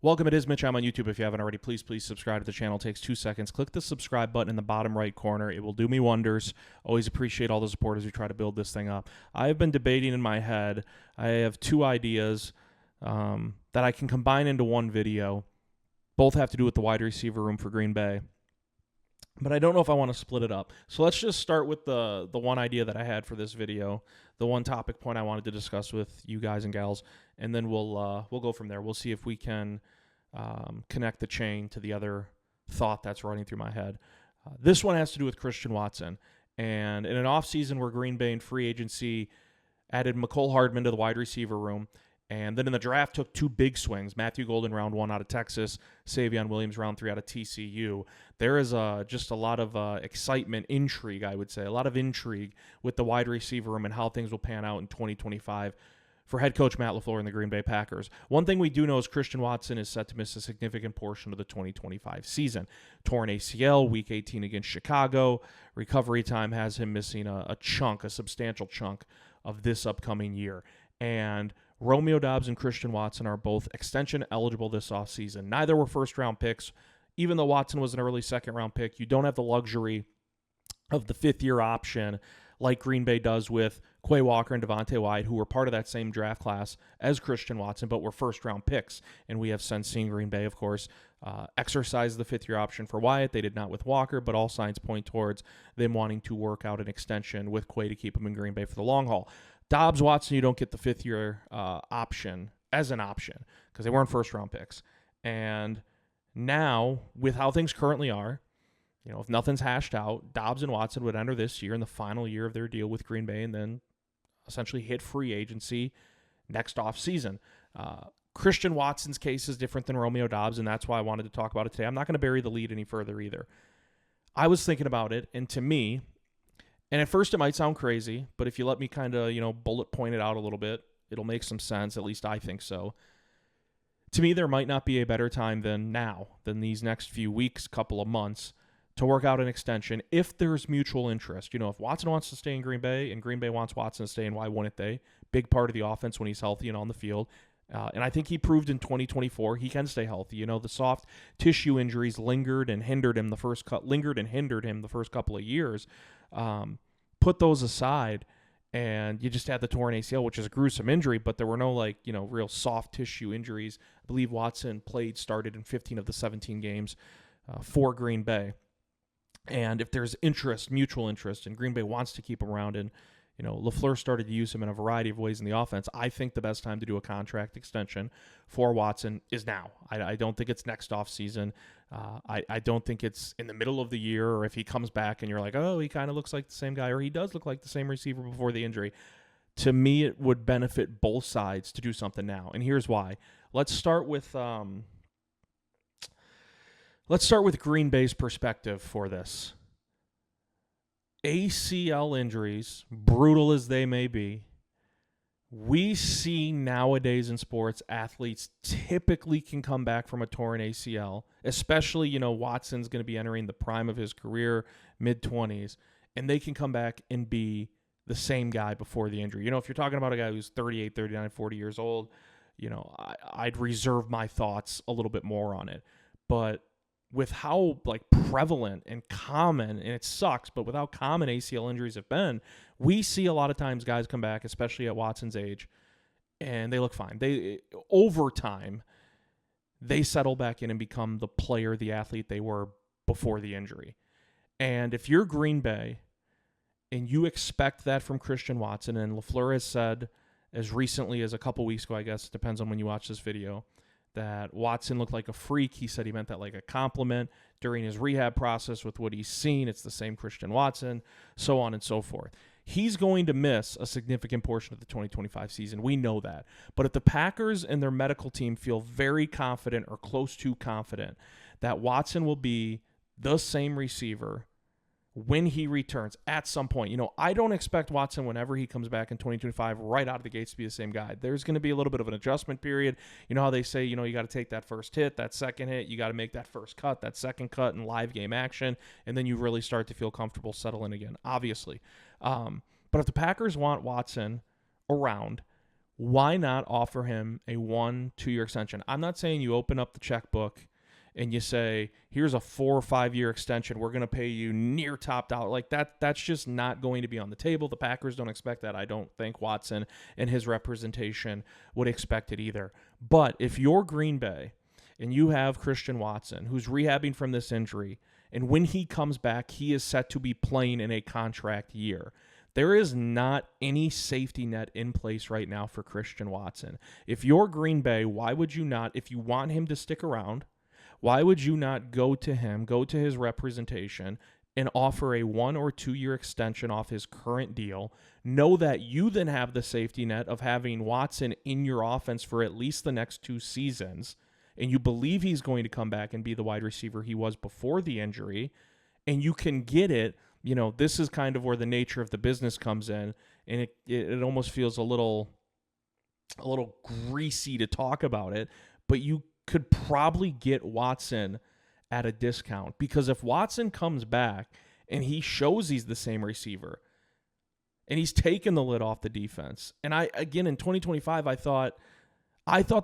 Welcome, it is Mitch. I'm on YouTube. If you haven't already, please subscribe to the channel. It takes 2 seconds. Click the subscribe button in the bottom right corner. It will do me wonders. Always appreciate all the support as we try to build this thing up. I have been debating in my head. I have two ideas that I can combine into one video. Both have to do with the wide receiver room for Green Bay. But I don't know if I want to split it up. So let's just start with the one idea that I had for this video, the one topic point I wanted to discuss with you guys and gals, and then we'll go from there. We'll see if we can connect the chain to the other thought that's running through my head. This one has to do with Christian Watson. And in an offseason where Green Bay in free agency added Mecole Hardman to the wide receiver room, and then in the draft took two big swings, Matthew Golden round 1 out of Texas, Savion Williams round 3 out of TCU. There is just a lot of excitement, intrigue, I would say, a lot of intrigue with the wide receiver room and how things will pan out in 2025 for head coach Matt LaFleur and the Green Bay Packers. One thing we do know is Christian Watson is set to miss a significant portion of the 2025 season. Torn ACL, Week 18 against Chicago. Recovery time has him missing a substantial chunk of this upcoming year. And Romeo Doubs and Christian Watson are both extension eligible this offseason. Neither were first-round picks. Even though Watson was an early second-round pick, you don't have the luxury of the fifth-year option like Green Bay does with Quay Walker and Devontae Wyatt, who were part of that same draft class as Christian Watson, but were first-round picks. And we have since seen Green Bay, of course, exercise the fifth-year option for Wyatt. They did not with Walker, but all signs point towards them wanting to work out an extension with Quay to keep him in Green Bay for the long haul. Doubs, Watson, you don't get the fifth-year option as an option because they weren't first-round picks. And now, with how things currently are, if nothing's hashed out, Doubs and Watson would enter this year in the final year of their deal with Green Bay and then essentially hit free agency next offseason. Christian Watson's case is different than Romeo Doubs, and that's why I wanted to talk about it today. I'm not going to bury the lead any further either. I was thinking about it, and to me, and at first it might sound crazy, but if you let me kind of, bullet point it out a little bit, it'll make some sense. At least I think so. To me, there might not be a better time than now, than these next few weeks, couple of months, to work out an extension if there's mutual interest. If Watson wants to stay in Green Bay and Green Bay wants Watson to stay in, why wouldn't they? Big part of the offense when he's healthy and on the field. And I think he proved in 2024 he can stay healthy. The soft tissue injuries lingered and hindered him the first couple of years. Put those aside, and you just had the torn ACL, which is a gruesome injury, but there were no real soft tissue injuries. I believe Watson started in 15 of the 17 games for Green Bay. And if there's mutual interest, and Green Bay wants to keep him around, and LaFleur started to use him in a variety of ways in the offense, I think the best time to do a contract extension for Watson is now. I don't think it's next offseason. I don't think it's in the middle of the year, or if he comes back and you're like, oh, he kind of looks like the same guy, or he does look like the same receiver before the injury. To me, it would benefit both sides to do something now, and here's why. Let's start with Green Bay's perspective for this. ACL injuries, brutal as they may be, we see nowadays in sports, athletes typically can come back from a torn ACL, especially, Watson's going to be entering the prime of his career, mid-20s, and they can come back and be the same guy before the injury. If you're talking about a guy who's 38, 39, 40 years old, I'd reserve my thoughts a little bit more on it. But with how prevalent and common, and it sucks, but with how common ACL injuries have been, we see a lot of times guys come back, especially at Watson's age, and they look fine. Over time, they settle back in and become the player, the athlete they were before the injury. And if you're Green Bay and you expect that from Christian Watson, and LaFleur has said as recently as a couple weeks ago, I guess, it depends on when you watch this video, that Watson looked like a freak. He said he meant that like a compliment during his rehab process with what he's seen. It's the same Christian Watson, so on and so forth. He's going to miss a significant portion of the 2025 season. We know that. But if the Packers and their medical team feel very confident or close to confident that Watson will be the same receiver when he returns at some point. I don't expect Watson, whenever he comes back in 2025, right out of the gates to be the same guy. There's going to be a little bit of an adjustment period. You know how they say, you got to take that first hit, that second hit, you got to make that first cut, that second cut in live game action, and then you really start to feel comfortable settling again, obviously. But if the Packers want Watson around, why not offer him a 1-2 year extension? I'm not saying you open up the checkbook and you say, here's a 4 or 5 year extension. We're going to pay you near top dollar. Like that's just not going to be on the table. The Packers don't expect that. I don't think Watson and his representation would expect it either. But if you're Green Bay and you have Christian Watson, who's rehabbing from this injury, and when he comes back, he is set to be playing in a contract year, there is not any safety net in place right now for Christian Watson. If you're Green Bay, why would you not, if you want him to stick around, why would you not go to him, go to his representation, and offer a 1 or 2 year extension off his current deal? Know that you then have the safety net of having Watson in your offense for at least the next 2 seasons, and you believe he's going to come back and be the wide receiver he was before the injury, and you can get it. You know, this is kind of where the nature of the business comes in, and it almost feels a little greasy to talk about it, but you could probably get Watson at a discount, because if Watson comes back and he shows he's the same receiver and he's taken the lid off the defense, and again in 2025 I thought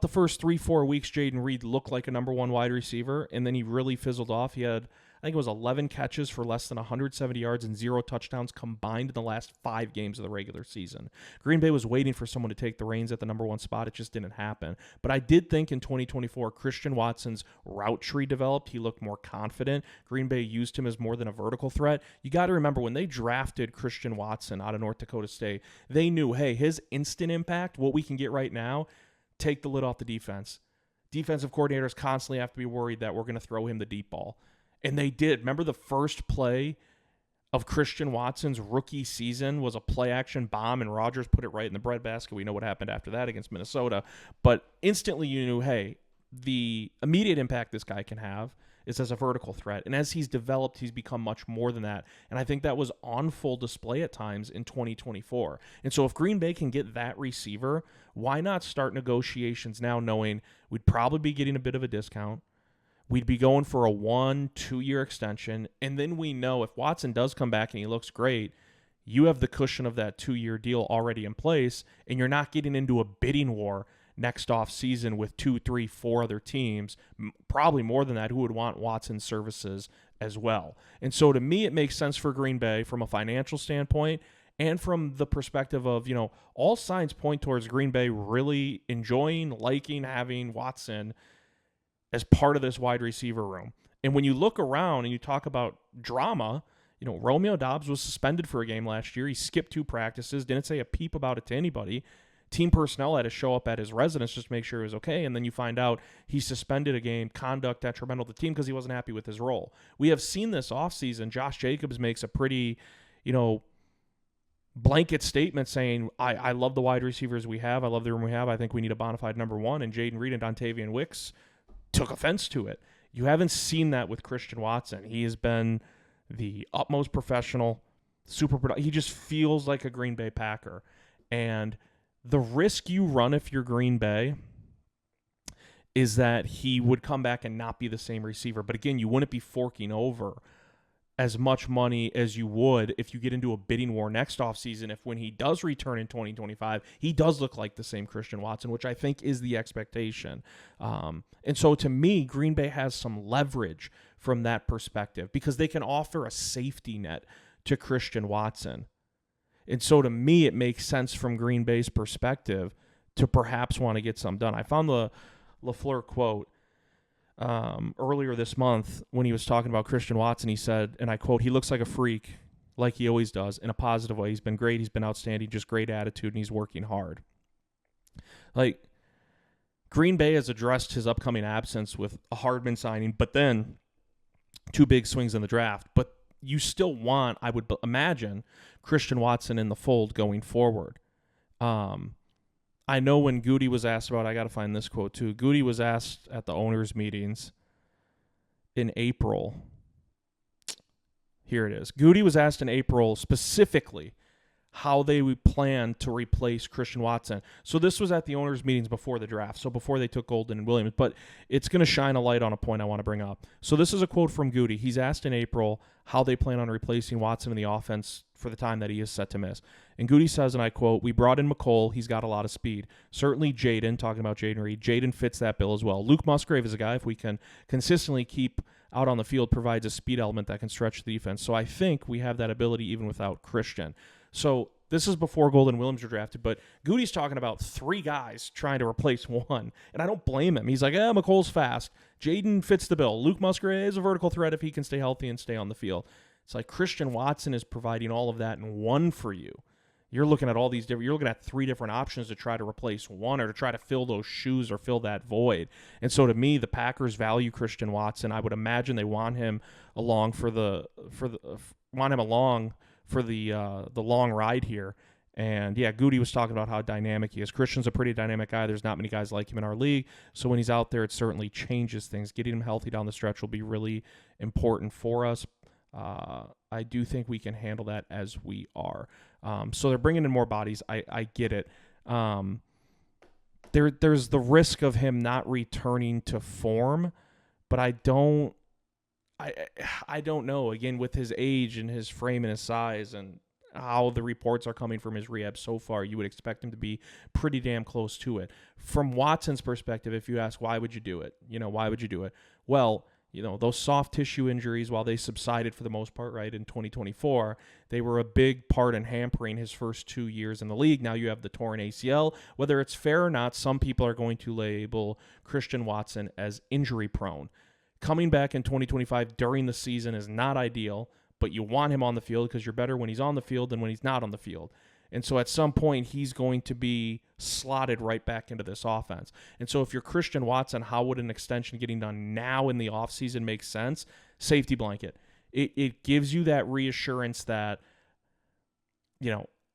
the first 3-4 weeks Jayden Reed looked like a number 1 wide receiver, and then he really fizzled off. He had, I think it was 11 catches for less than 170 yards and 0 touchdowns combined in the last 5 games of the regular season. Green Bay was waiting for someone to take the reins at the number 1 spot. It just didn't happen. But I did think in 2024, Christian Watson's route tree developed. He looked more confident. Green Bay used him as more than a vertical threat. You got to remember, when they drafted Christian Watson out of North Dakota State, they knew, hey, his instant impact, what we can get right now, take the lid off the defense. Defensive coordinators constantly have to be worried that we're going to throw him the deep ball. And they did. Remember, the first play of Christian Watson's rookie season was a play-action bomb, and Rodgers put it right in the breadbasket. We know what happened after that against Minnesota. But instantly you knew, hey, the immediate impact this guy can have is as a vertical threat. And as he's developed, he's become much more than that. And I think that was on full display at times in 2024. And so if Green Bay can get that receiver, why not start negotiations now, knowing we'd probably be getting a bit of a discount? We'd be going for a 1-2 year extension. And then we know if Watson does come back and he looks great, you have the cushion of that 2-year deal already in place, and you're not getting into a bidding war next off season with 2, 3, 4 other teams, probably more than that, who would want Watson's services as well. And so to me, it makes sense for Green Bay from a financial standpoint, and from the perspective of, you know, all signs point towards Green Bay really enjoying, liking having Watson as part of this wide receiver room. And when you look around and you talk about drama, you know, Romeo Doubs was suspended for a game last year. He skipped 2 practices, didn't say a peep about it to anybody. Team personnel had to show up at his residence just to make sure he was okay, and then you find out he suspended a game, conduct detrimental to the team, because he wasn't happy with his role. We have seen this offseason. Josh Jacobs makes a pretty, you know, blanket statement saying, I love the wide receivers we have. I love the room we have. I think we need a bona fide number 1, and Jayden Reed and Dontavian Wicks took offense to it. You haven't seen that with Christian Watson. He has been the utmost professional, super productive. He just feels like a Green Bay Packer. And the risk you run if you're Green Bay is that he would come back and not be the same receiver. But again, you wouldn't be forking over as much money as you would if you get into a bidding war next offseason, if when he does return in 2025, he does look like the same Christian Watson, which I think is the expectation. And so to me, Green Bay has some leverage from that perspective because they can offer a safety net to Christian Watson. And so to me, it makes sense from Green Bay's perspective to perhaps want to get some done. I found the LaFleur quote earlier this month when he was talking about Christian Watson. He said, and I quote, "He looks like a freak, like he always does, in a positive way. He's been great. He's been outstanding, just great attitude, and he's working hard." Like, Green Bay has addressed his upcoming absence with a Hardman signing, but then 2 big swings in the draft. But you still want, I would imagine, Christian Watson in the fold going forward. I know when Goody was asked about, I got to find this quote too. Goody was asked at the owners' meetings in April. Here it is. Goody was asked in April specifically how they would plan to replace Christian Watson. So this was at the owners' meetings before the draft, so before they took Golden and Williams, but it's going to shine a light on a point I want to bring up. So this is a quote from Goody. He's asked in April how they plan on replacing Watson in the offense for the time that he is set to miss. And Goody says, and I quote, "We brought in McCole. He's got a lot of speed. Certainly Jaden," talking about Jayden Reed, "Jaden fits that bill as well. Luke Musgrave is a guy, if we can consistently keep out on the field, provides a speed element that can stretch the defense. So I think we have that ability even without Christian." So this is before Golden Williams were drafted, but Goody's talking about 3 guys trying to replace one, and I don't blame him. He's like, McColl's fast. Jaden fits the bill. Luke Musgrave is a vertical threat if he can stay healthy and stay on the field. It's like Christian Watson is providing all of that in one for you. You're looking at all these different, you're looking at 3 different options to try to replace one or to try to fill those shoes or fill that void. And so to me, the Packers value Christian Watson. I would imagine they want him along for the long ride here. And yeah, Goody was talking about how dynamic he is. Christian's a pretty dynamic guy. There's not many guys like him in our league. So when he's out there, it certainly changes things. Getting him healthy down the stretch will be really important for us. I do think we can handle that as we are. So they're bringing in more bodies. I get it. There's the risk of him not returning to form, but I don't know. Again, with his age and his frame and his size and how the reports are coming from his rehab so far, you would expect him to be pretty damn close to it. From Watson's perspective, if you ask, why would you do it? Why would you do it? Well, those soft tissue injuries, while they subsided for the most part, right, in 2024, they were a big part in hampering his first 2 years in the league. Now you have the torn ACL. Whether it's fair or not, some people are going to label Christian Watson as injury prone. Coming back in 2025 during the season is not ideal, but you want him on the field because you're better when he's on the field than when he's not on the field. And so at some point, he's going to be slotted right back into this offense. And so if you're Christian Watson, how would an extension getting done now in the offseason make sense? Safety blanket. It gives you that reassurance that,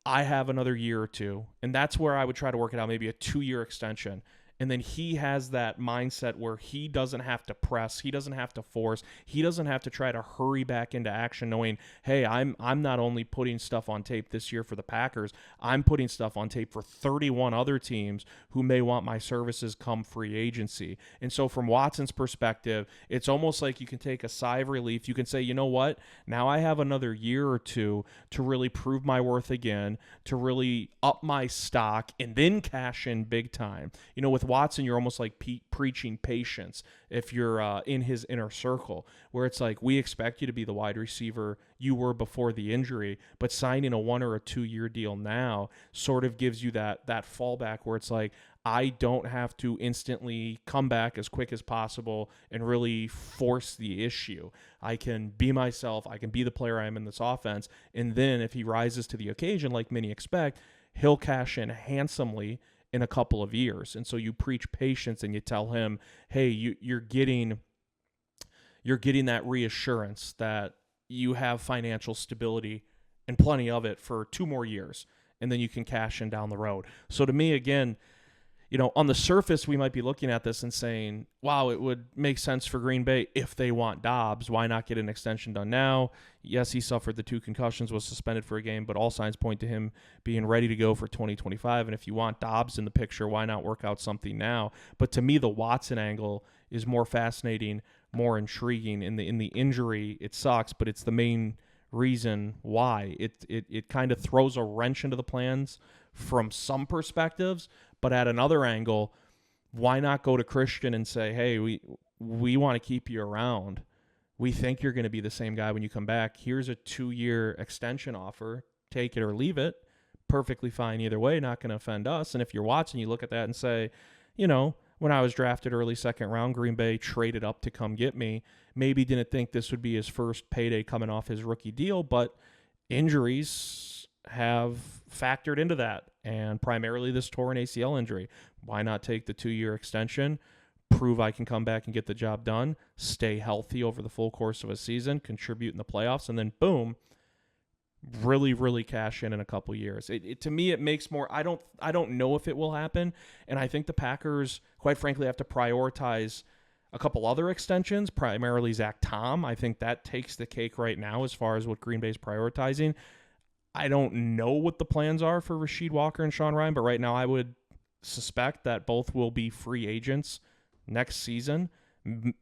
I have another year or two. And that's where I would try to work it out, maybe a 2-year extension. And then he has that mindset where he doesn't have to press, he doesn't have to force, he doesn't have to try to hurry back into action knowing, hey, I'm not only putting stuff on tape this year for the Packers, I'm putting stuff on tape for 31 other teams who may want my services come free agency. And so from Watson's perspective, it's almost like you can take a sigh of relief. You can say, you know what, now I have another year or two to really prove my worth again, to really up my stock and then cash in big time. With Watson, you're almost like preaching patience if you're in his inner circle, where it's like, we expect you to be the wide receiver you were before the injury, but signing a 1 or a 2-year deal now sort of gives you that fallback where it's like, I don't have to instantly come back as quick as possible and really force the issue. I can be myself. I can be the player I am in this offense. And then if he rises to the occasion, like many expect, he'll cash in handsomely in a couple of years. And so you preach patience and you tell him, hey, you're getting that reassurance that you have financial stability and plenty of it for 2 more years, and then you can cash in down the road. So to me, again, on the surface, we might be looking at this and saying, wow, it would make sense for Green Bay if they want Dobbs. Why not get an extension done now? Yes, he suffered the 2 concussions, was suspended for a game, but all signs point to him being ready to go for 2025. And if you want Dobbs in the picture, why not work out something now? But to me, the Watson angle is more fascinating, more intriguing. In the injury, it sucks, but it's the main reason why. It kind of throws a wrench into the plans from some perspectives, but at another angle, why not go to Christian and say, hey, we want to keep you around. We think you're going to be the same guy when you come back. Here's a 2-year extension offer. Take it or leave it. Perfectly fine either way. Not going to offend us. And if you're watching, you look at that and say, when I was drafted early 2nd round, Green Bay traded up to come get me. Maybe didn't think this would be his first payday coming off his rookie deal, but injuries have factored into that, and primarily this torn ACL injury. Why not take the 2-year extension, prove I can come back and get the job done, stay healthy over the full course of a season, contribute in the playoffs, and then boom, really, really cash in a couple years. To me, it makes more. I don't know if it will happen, and I think the Packers, quite frankly, have to prioritize a couple other extensions, primarily Zach Tom. I think that takes the cake right now as far as what Green Bay's prioritizing. I don't know what the plans are for Rasheed Walker and Sean Ryan, but right now I would suspect that both will be free agents next season.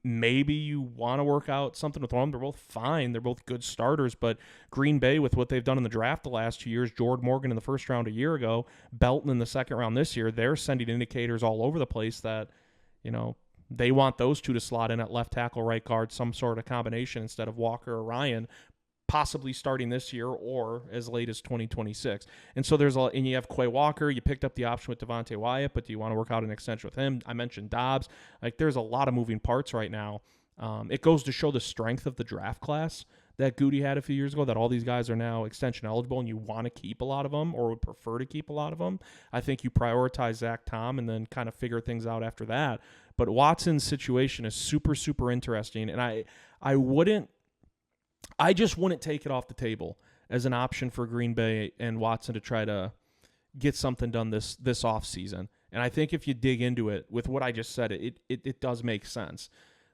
Maybe you want to work out something with one. They're both fine. They're both good starters, but Green Bay, with what they've done in the draft the last 2 years, Jordan Morgan in the first round a year ago, Belton in the second round this year, they're sending indicators all over the place that, they want those two to slot in at left tackle, right guard, some sort of combination instead of Walker or Ryan, possibly starting this year or as late as 2026. And so and you have Quay Walker. You picked up the option with Devontae Wyatt, but do you want to work out an extension with him? I mentioned Dobbs. Like, there's a lot of moving parts right now. It goes to show the strength of the draft class that Goody had a few years ago, that all these guys are now extension eligible and you want to keep a lot of them or would prefer to keep a lot of them. I think you prioritize Zach Tom and then kind of figure things out after that. But Watson's situation is super, super interesting. And I just wouldn't take it off the table as an option for Green Bay and Watson to try to get something done this offseason. And I think if you dig into it with what I just said, it does make sense.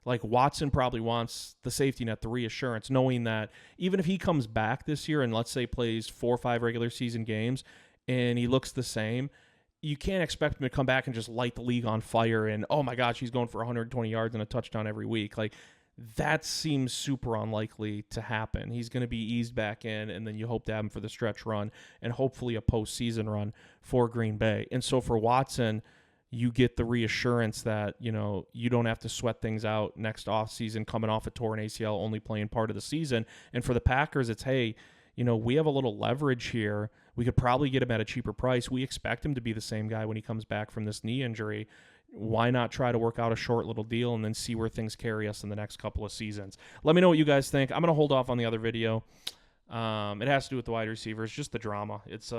Like, Watson probably wants the safety net, the reassurance, knowing that even if he comes back this year and let's say plays 4 or 5 regular season games and he looks the same, you can't expect him to come back and just light the league on fire and, oh my gosh, he's going for 120 yards and a touchdown every week. Like, that seems super unlikely to happen. He's going to be eased back in, and then you hope to have him for the stretch run and hopefully a postseason run for Green Bay. And so for Watson, you get the reassurance that, you don't have to sweat things out next offseason coming off a torn ACL, only playing part of the season. And for the Packers, it's, hey, we have a little leverage here. We could probably get him at a cheaper price. We expect him to be the same guy when he comes back from this knee injury. Why not try to work out a short little deal and then see where things carry us in the next couple of seasons? Let me know what you guys think. I'm going to hold off on the other video. It has to do with the wide receivers, just the drama. It's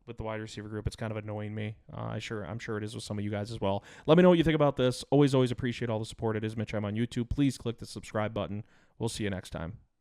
with the wide receiver group. It's kind of annoying me. I'm sure it is with some of you guys as well. Let me know what you think about this. Always appreciate all the support. It is Mitch. I'm on YouTube. Please click the subscribe button. We'll see you next time.